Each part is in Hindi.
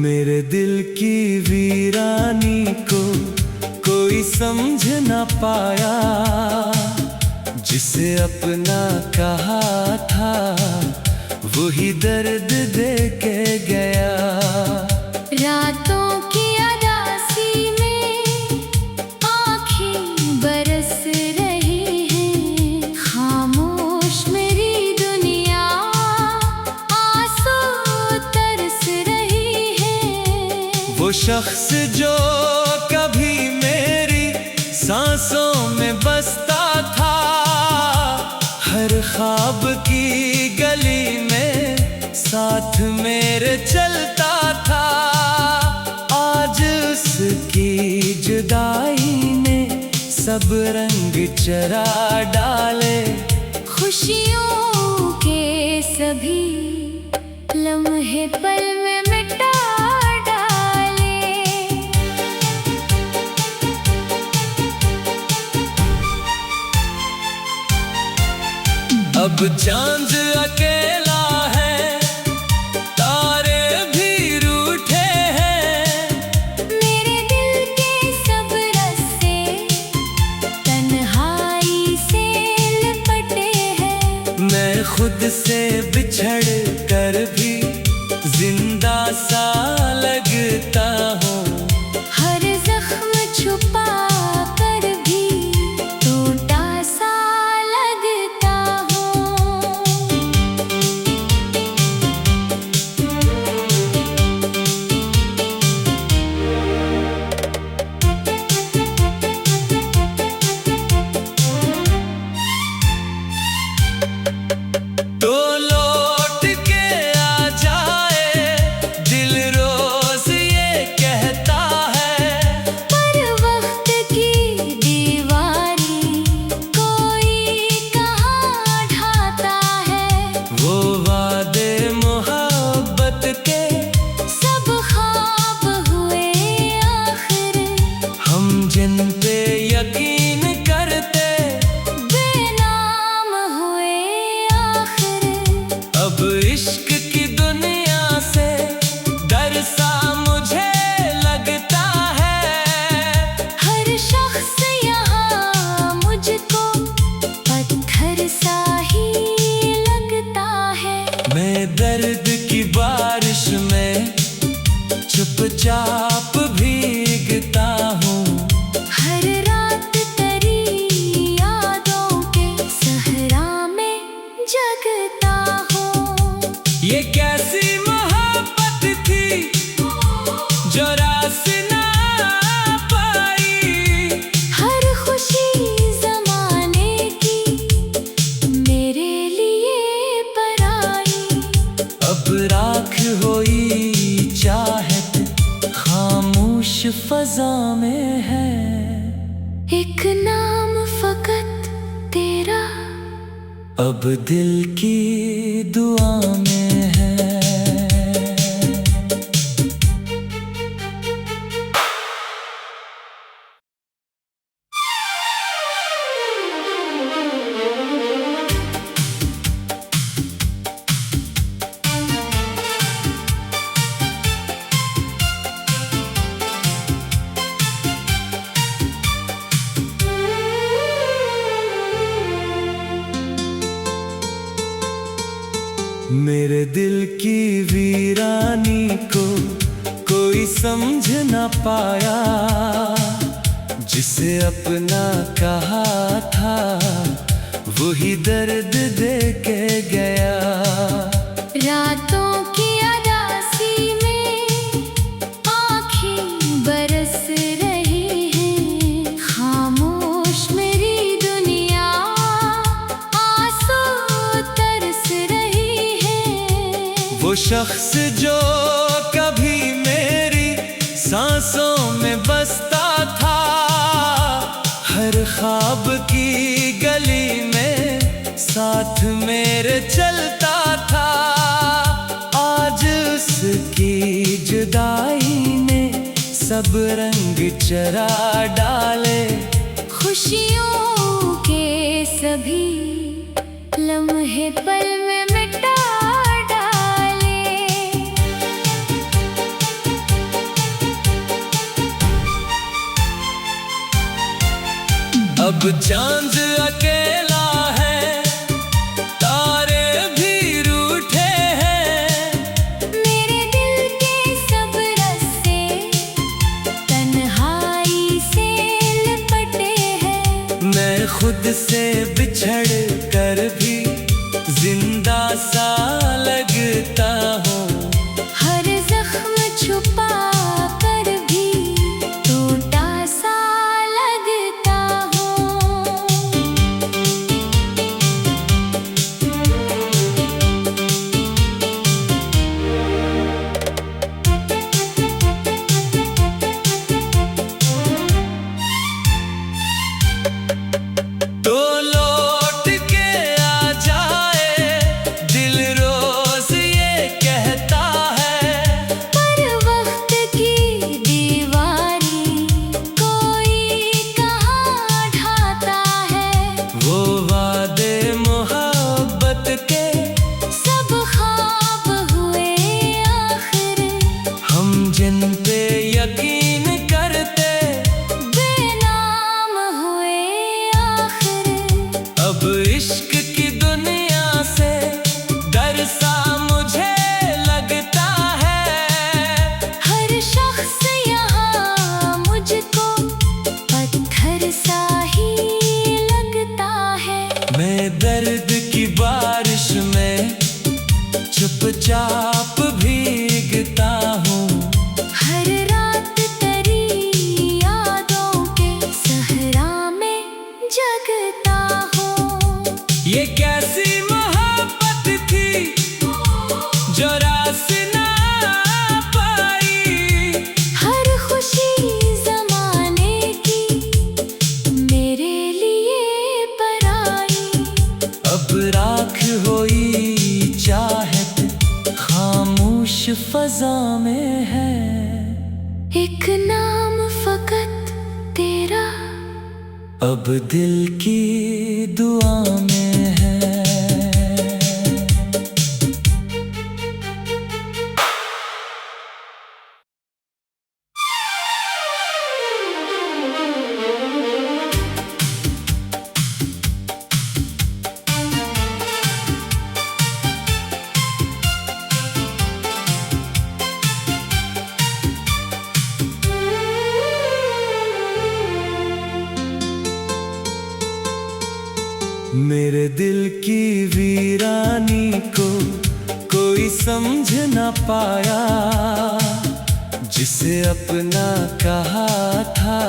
मेरे दिल की वीरानी को कोई समझ न पाया, जिसे अपना कहा था वही दर्द दे के गया। रातों की अदासी में आँखें बरस रही हैं, खामोश मेरी दुनिया आंसू तरस रही है। वो शख्स जो कभी मेरी सांसों में बसता था, हर ख्वाब की गली में साथ मेरे चलता था। आज उसकी जुदाई ने सब रंग चरा डाले, खुशियों के सभी लम्हे पल में मिटा डाले। अब चांद अकेला है, तारे भी रूठे हैं, मेरे दिल के सब रस्से तन्हाई से लिपटे हैं। मैं खुद से बिछड़ कर भी जिंदा सा लगता हूँ। हर जख्म छुपा कर भी टूटा सा लगता हूँ। तो लौट के आ जाए, दिल रोज ये कहता है। पर वक्त की दीवारी कोई कहाँ ढाता है। वो वादे मोहब्बत के सब ख्वाब हुए आखिर, हम जिन पे यकीन करते बेनाम हुए आखिर। अब इश्क की दुनिया से डर सा मुझे लगता है। हर शख्स यहाँ मुझको पत्थर सा ही लगता है। मैं दर्द की बारिश में चुपचाप भीगता हूँ। हर रात तेरी यादों के सहरा में जगता हूँ। ये कैसी मोहब्बत थी जो रास ना पाई। हर खुशी ज़माने की मेरे लिए पराई। अब राख होई चाहत खामोश फजा में है। एक नाम फकत तेरा अब दिल की दुआ में है। मेरे दिल की वीरानी को कोई समझ न पाया, जिसे अपना कहा था वही दर्द दे के गया। रातों की अदासी में आँखें बरस रही हैं, खामोश मेरी दुनिया आंसू तरस रही है। वो शख्स जो कभी मेरी सांसों में बसता था, हर ख्वाब की गली में साथ मेरे चलता था। आज उसकी जुदाई ने सब रंग चरा डाले, खुशियों के सभी लम्हे पल में मिटा डाले। अब चांद अकेला है, तारे भी रूठे हैं। मेरे दिल के सब रस्ते तन्हाई से लिपटे हैं। मैं खुद से बिछड़ कर भी जिंदा सा लगता हूँ। हर जख्म छुपा कर भी टूटा सा लगता हूँ। तो लौट के आ जाए, दिल रोज ये कहता है। पर वक्त की दीवारी कोई कहाँ ढाता है। वो वादे मोहब्बत के सब ख्वाब हुए आखिर, हम जिन पे यकीन करते बेनाम हुए आखिर। अब इश्क की दुनिया से डर सा मुझे लगता है। हर शख्स यहाँ मुझको पत्थर सा ही लगता है। मैं दर्द की बारिश में चुपचाप भीगता हूँ। हर रात तेरी यादों के सहरा में जगता हूँ। ये कैसी मोहब्बत थी जो रास ना पाई। हर खुशी ज़माने की मेरे लिए पराई। अब राख होई चाहत खामोश फजा में है। एक नाम फकत तेरा अब दिल की दुआ में है। मेरे दिल की वीरानी को कोई समझ ना पाया। जिसे अपना कहा था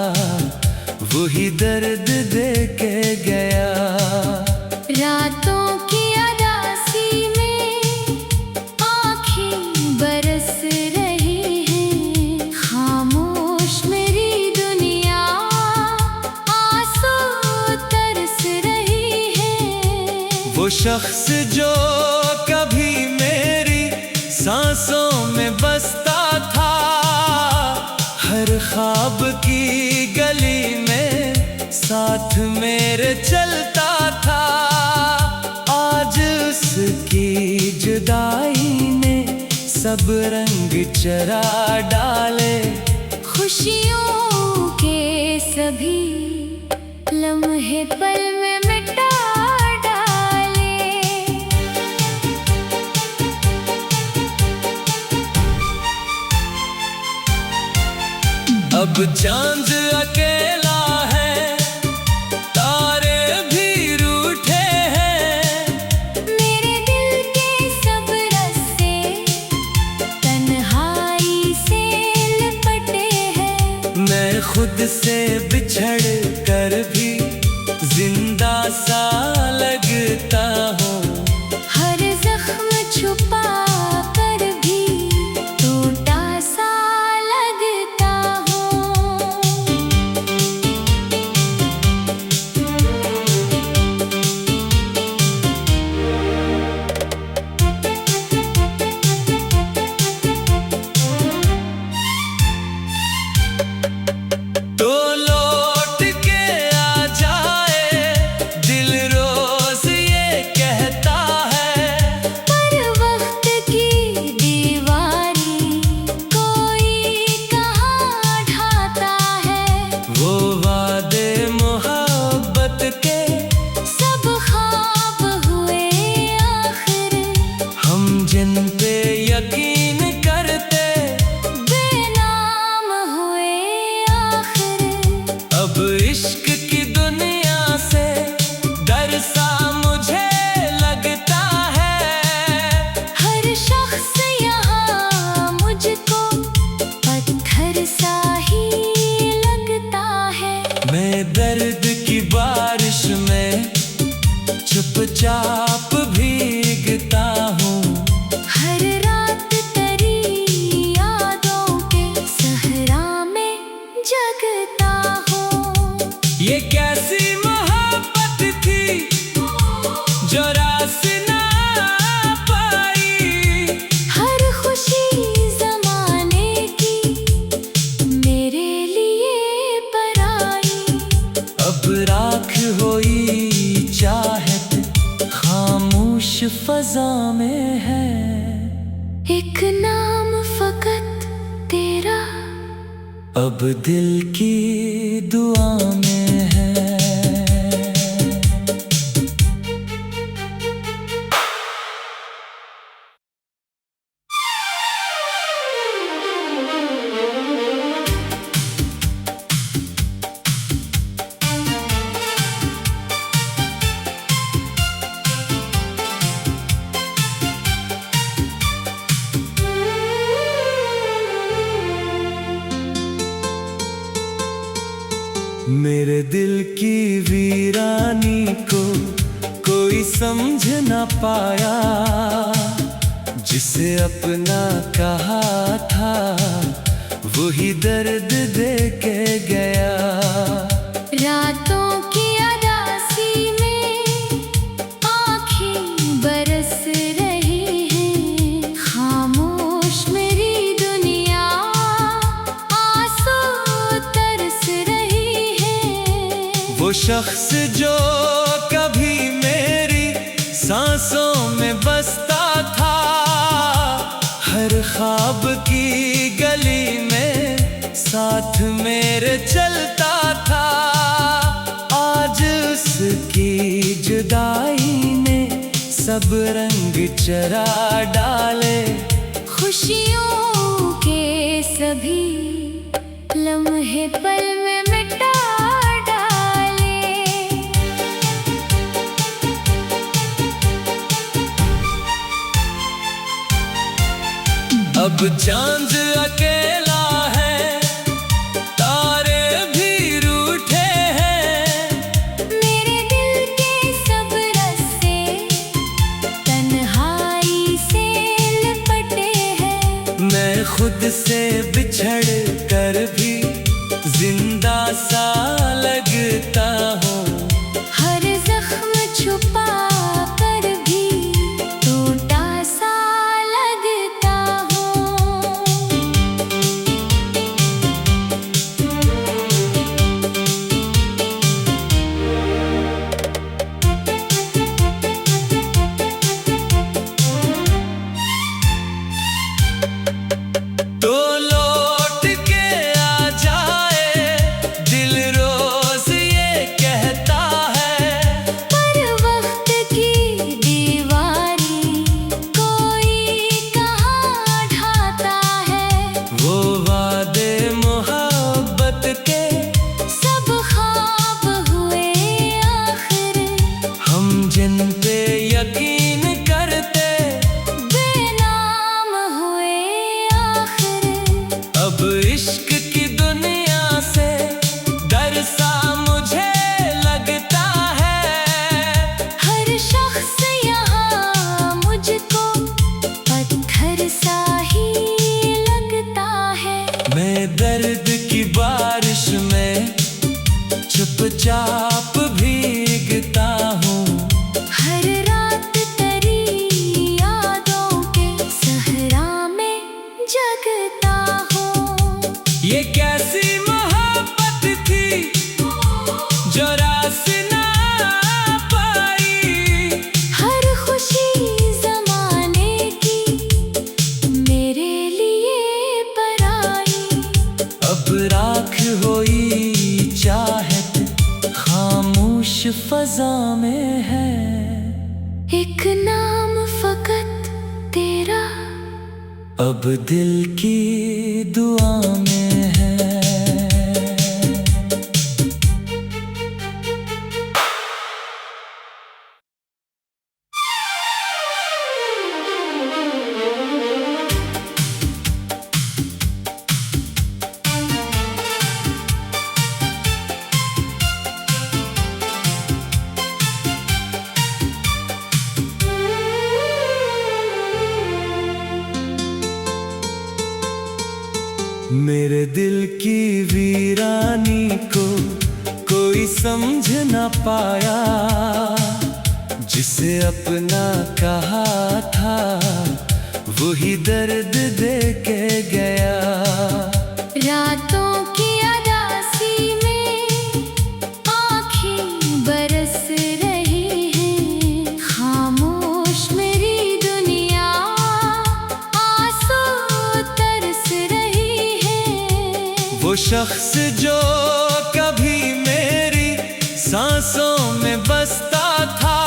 वही दर्द दे के गया। रातों की अदासी में आँखें बरस रही हैं। खामोश मेरी दुनिया आंसू तरस रही है। वो शख्स जो कभी मेरी सांसों में बसता था, हर ख्वाब की गली में साथ मेरे चलता था। आज उसकी जुदाई ने सब रंग चरा डाले। खुशियों के सभी लम्हे पल में मिटा डाले। अब चांद अकेला है, तारे भी रूठे हैं। मेरे दिल के सब रस्ते तन्हाई से लिपटे हैं। मैं खुद से बिछड़ कर भी जिंदा सा लगता हूँ। हर जख्म छुपा कर भी टूटा सा लगता हूँ। तो लौट के आ जाए, दिल रोज ये कहता सा मुझे लगता है। हर शख्स यहाँ मुझको पत्थर सा ही लगता है। मैं दर्द की बारिश में चुपचाप भीगता हूँ। हर रात तेरी यादों के सहरा में जगता हूँ। ये कैसी मोहब्बत थी जो रास ना पाई। हर खुशी ज़माने की मेरे लिए पराई। अब राख होई चाहत खामोश फजा में है। एक नाम फकत तेरा अब दिल की दुआ में है। मेरे दिल की वीरानी को कोई समझ ना पाया। जिसे अपना कहा था वही दर्द दे के गया। रातों की अदासी में आँखें बरस रही हैं। खामोश मेरी दुनिया आंसू तरस रही है। वो शख्स जो कभी मेरी सांसों में बसता था, हर ख्वाब की गली में साथ मेरे चलता था। आज उसकी जुदाई ने सब रंग चरा डाले। खुशियों के सभी लम्हे पल में मिटा डाले। अब चांद अकेला है, तारे भी रूठे हैं। मेरे दिल के सब रस्ते तन्हाई से लिपटे हैं। मैं खुद से बिछड़ कर भी जिंदा सा लगता हूँ। हर जख्म छुपा कर भी टूटा सा लगता हूँ। तो लौट के आ जाए, दिल रोज ये कहता है। पर वक्त की दीवारी कोई कहाँ ढाता है। वो वादे मोहब्बत के सब ख्वाब हुए आखिर, हम जिन पे यकीन करते बेनाम हुए आखिर। अब इश्क की दुनिया से डर सा मुझे लगता है। हर शख्स यहाँ मुझको पत्थर सा ही लगता है। मैं दर्द की बारिश में चुपचाप भीगता हूँ। हर रात तेरी यादों के सहरा में जगता हूँ। ये कैसी मोहब्बत थी जो रास ना पाई। हर खुशी ज़माने की मेरे लिए पराई। अब राख होई चाहत खामोश फजा में है। एक नाम फकत तेरा अब दिल की दुआ में है। मेरे दिल की वीरानी को कोई समझ ना पाया, जिसे अपना कहा था वही दर्द दे के गया। रातों की अदासी में आँखें बरस रही हैं, खामोश मेरी दुनिया आंसू तरस रही है। वो शख्स जो कभी मेरी सांसों में बसता था,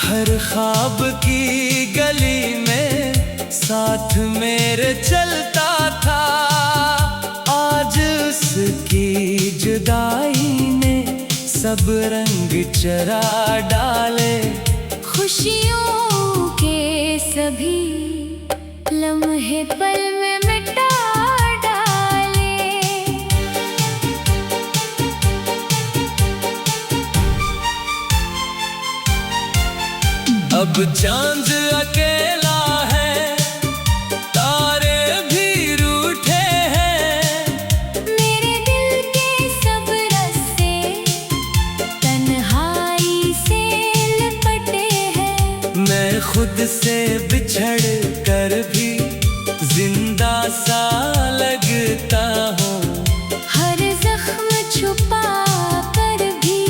हर ख्वाब की गली में साथ मेरे चलता था। आज उसकी जुदाई ने सब रंग चरा डाले, खुशियों के सभी लम्हे पल में मिटा डाले। अब चांद अकेला है, तारे भी रूठे हैं। मेरे दिल के सब रस्ते तन्हाई से लिपटे हैं। मैं खुद से बिछड़ कर भी जिंदा सा लगता हूँ। हर जख्म छुपा कर भी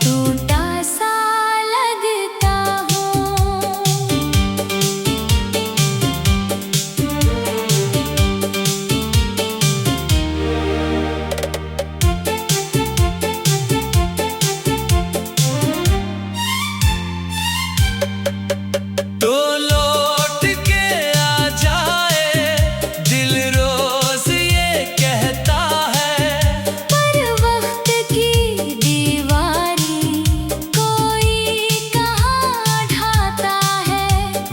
टूटा सा लगता हूँ। तो लौट के आ जाए, दिल रोज ये कहता है। पर वक्त की दीवारी कोई कहाँ ढाता है।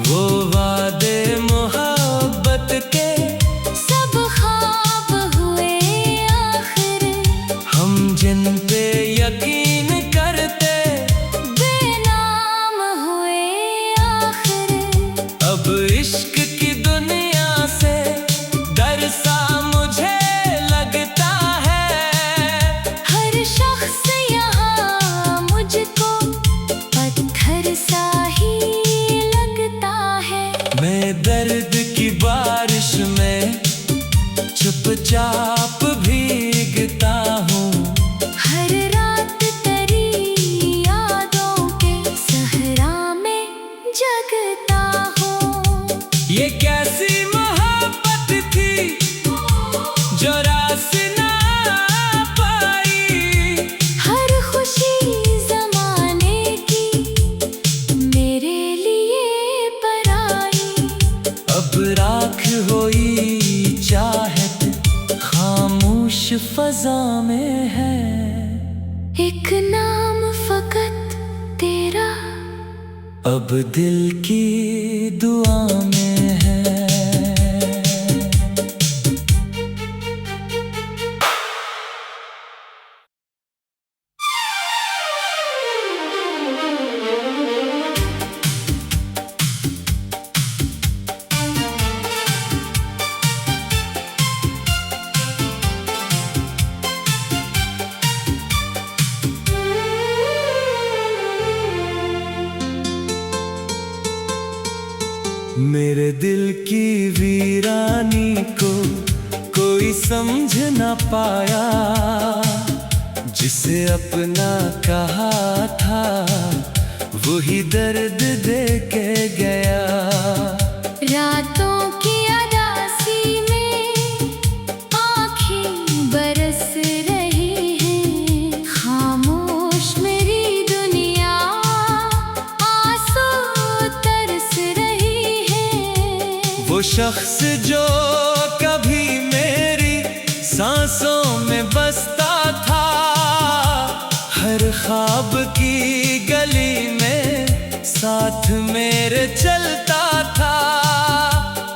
वो वादे मोहब्बत के सब ख्वाब हुए आखिर, हम जिन पे यकीन करते बेनाम हुए आखिर। अब इश्क की दुनिया से डर सा मुझे लगता है। हर शख्स यहाँ मुझको पत्थर सा ही लगता है। मैं दर्द की बारिश में चुपचाप भीगता हूँ। हर रात तेरी यादों के सहरा में जगता हूँ। ये कैसी मोहब्बत थी जो रास ना पाई। हर खुशी जमाने की मेरे लिए पराई। अब राख होई चाहत खामोश फजा में है। एक नाम फकत तेरा अब दिल की दुआ में है। मेरे दिल की वीरानी को कोई समझ ना पाया, जिसे अपना कहा था वही दर्द दे के गया। रातों की अदासी में आँखें बरस रही हैं, खामोश मेरी दुनिया आंसू तरस रही है। वो शख्स जो कभी मेरी सांसों में बसता था, हर ख्वाब की गली में साथ मेरे चलता था।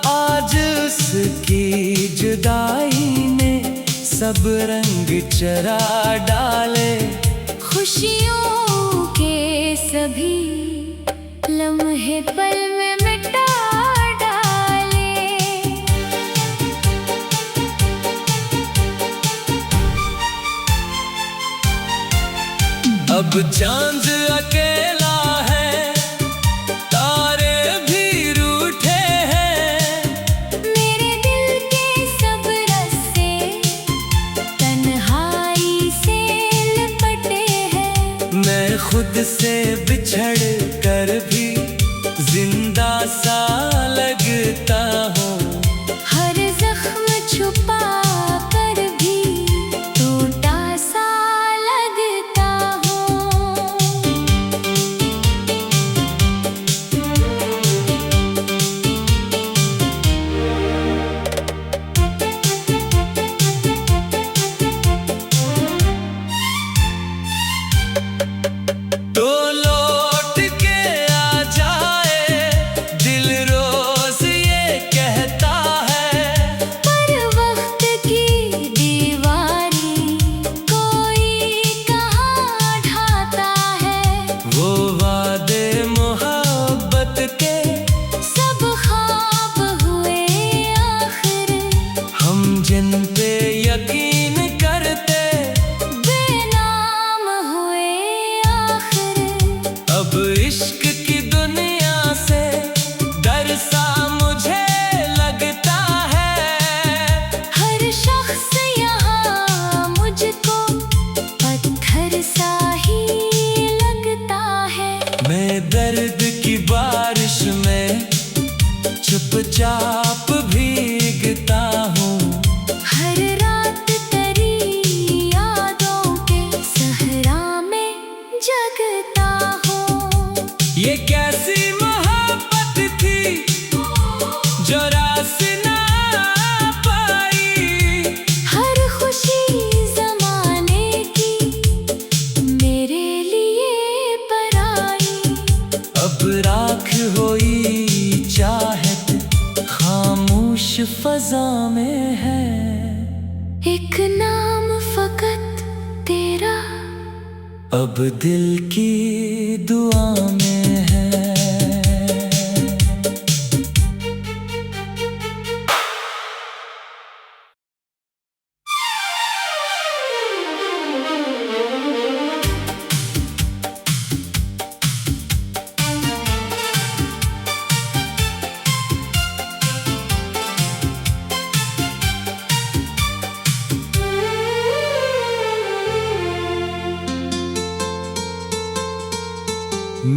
आज उसकी जुदाई ने सब रंग चरा डाले, खुशियों के सभी लम्हे पल में मिटा डाले। चांद अकेला है, तारे भी रूठे हैं। मेरे दिल के सब रस्ते तन्हाई से लिपटे हैं। मैं खुद से बिछड़ कर भी जिंदा सा लगता हूँ। हर जख्म छुपा कर भी टूटा सा लगता हूँ। तो लौट के आ जाए, दिल रोज ये कहता है। पर वक्त की दीवारी कोई कहाँ ढाता है। वो वादे मोहब्बत के सब ख्वाब हुए आखिर, हम जिन पे यकीन करते बेनाम हुए आखिर। अब इश्क की दुनिया से डर सा मुझे लगता है। हर शख्स यहाँ मुझको पत्थर सा ही लगता है। मैं दर्द की बारिश में चुपचाप भीगता हूँ। हर रात तेरी यादों के सहरा में जगता हूँ। ये कैसी मोहब्बत थी जो रास ना पाई। हर खुशी ज़माने की मेरे लिए पराई। अब राख होई चाहत खामोश फजा में है। एक नाम फकत तेरा अब दिल की दुआ में है।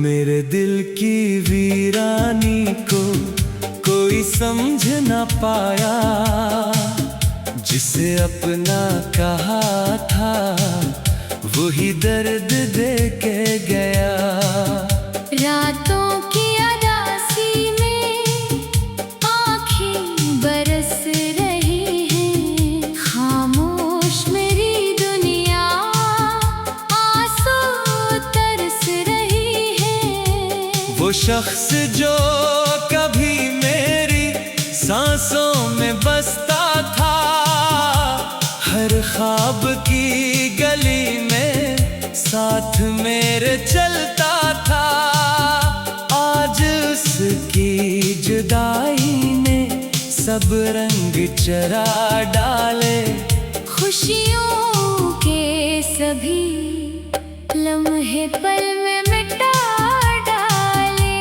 मेरे दिल की वीरानी को कोई समझ ना पाया। जिसे अपना कहा था वही दर्द दे के गया। रातों की अदासी में आँखें बरस रही हैं। खामोश मेरी दुनिया आंसू तरस रही है। वो शख्स जो कभी मेरी सांसों में बसता था, हर ख्वाब की गली में साथ मेरे चलता था। आज उसकी जुदाई ने सब रंग चरा डाले। खुशियों के सभी लम्हे पल में मिटा डाले।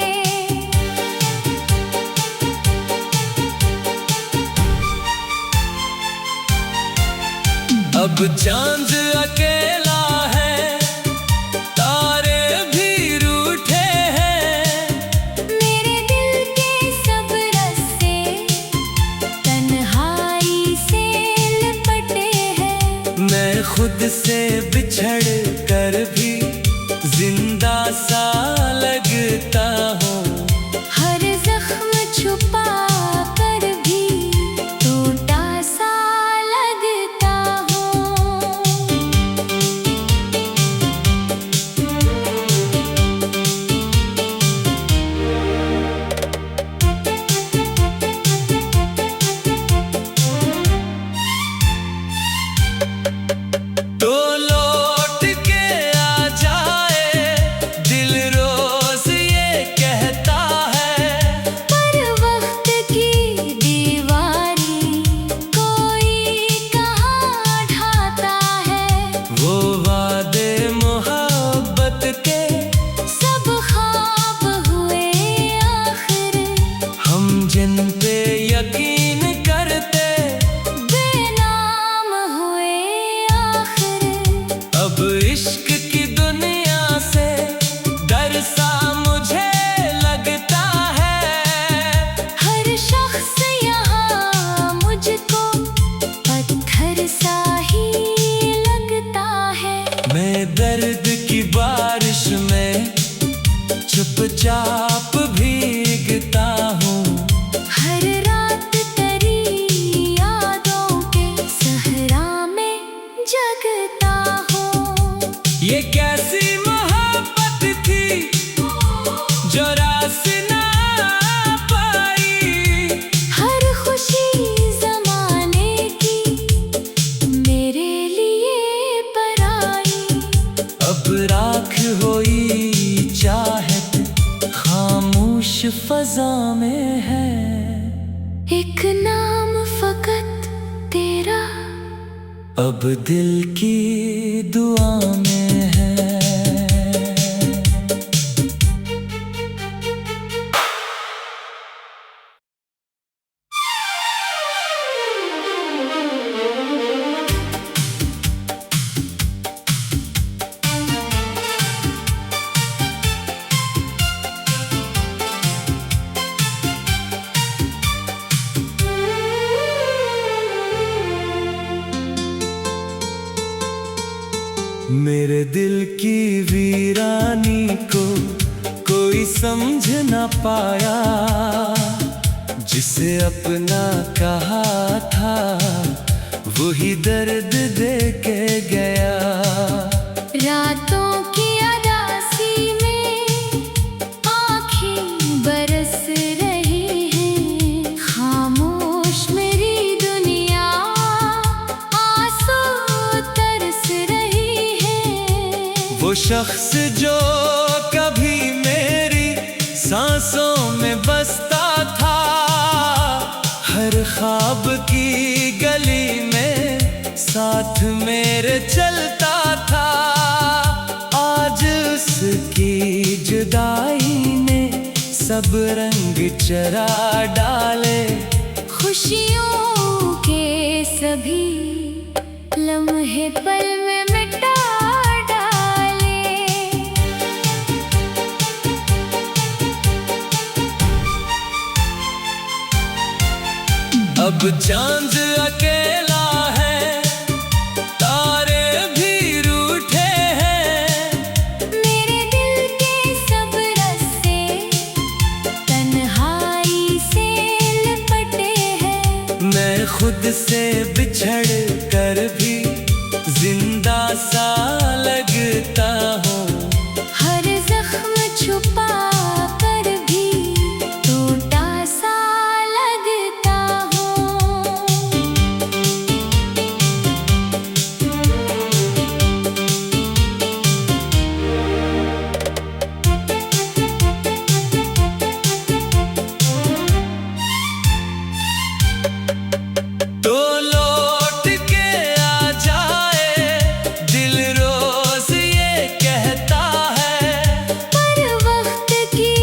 अब चांद अकेला है, तारे भी रूठे हैं। मेरे दिल के सब रस्ते तन्हाई से लिपटे हैं। मैं खुद से बिछड़ कर भी जिंदा सा लगता हूँ। हर जख्म छुपा कर भी टूटा सा लगता हूँ। चुपचाप भीगता हूँ। हर रात तेरी यादों के सहरा में जगता हूँ। ये कैसी मोहब्बत थी जो रास ना पाई। हर खुशी ज़माने की मेरे लिए पराई। अब राख होई चाहत खामोश फजा में है। एक नाम फकत तेरा अब दिल की दुआ में है। मेरे दिल की वीरानी को कोई समझ ना पाया। जिसे अपना कहा था वही दर्द दे के गया। रातों की अदासी में आँखें बरस रही हैं। खामोश मेरी दुनिया आंसू तरस रही है। वो शख्स जो कभी मेरी सांसों में बसता था, हर ख्वाब की गली में साथ मेरे चलता था। आज उसकी जुदाई ने सब रंग चरा डाले। खुशियों के सभी लम्हे पल में मिटा डाले। अब चांद अकेला है, तारे भी रूठे हैं। मेरे दिल के सब रस्से तन्हाई से लिपटे हैं। मैं खुद से बिछड़ कर भी जिंदा सा लगता हूँ। हर जख्म छुपा कर भी टूटा सा लगता हूँ। तो लौट के आ जाए, दिल रोज ये कहता है। पर वक्त की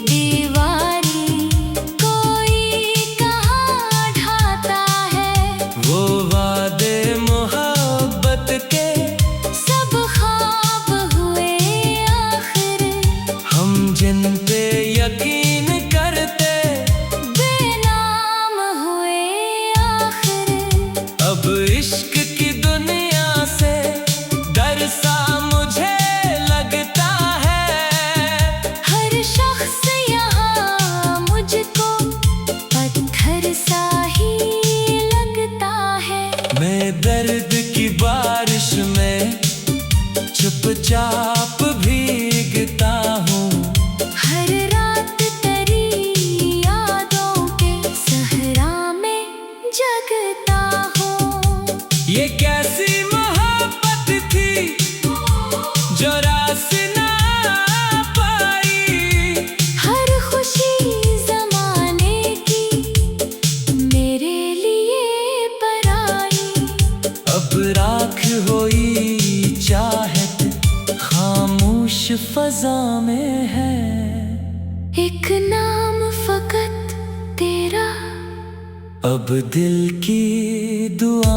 दीवारी कोई कहाँ ढाता है। वो वादे मोहब्बत के सब ख्वाब हुए आखिर। हम जिन पे यकीन करते बेनाम हुए आखिर। अब इश्क की दुनिया से डर सा मुझे लगता है। हर शख्स यहाँ मुझको पत्थर सा ही लगता है। मैं दर्द की बारिश में चुपचाप भीगता हूँ। हर रात तेरी यादों के सहरा में जगता हूँ। ये कैसी मोहब्बत थी जो रास ना पाई। हर खुशी ज़माने की मेरे लिए पराई। अब राख होई चाहत खामोश फजा में है। एक नाम फकत तेरा अब दिल की दुआ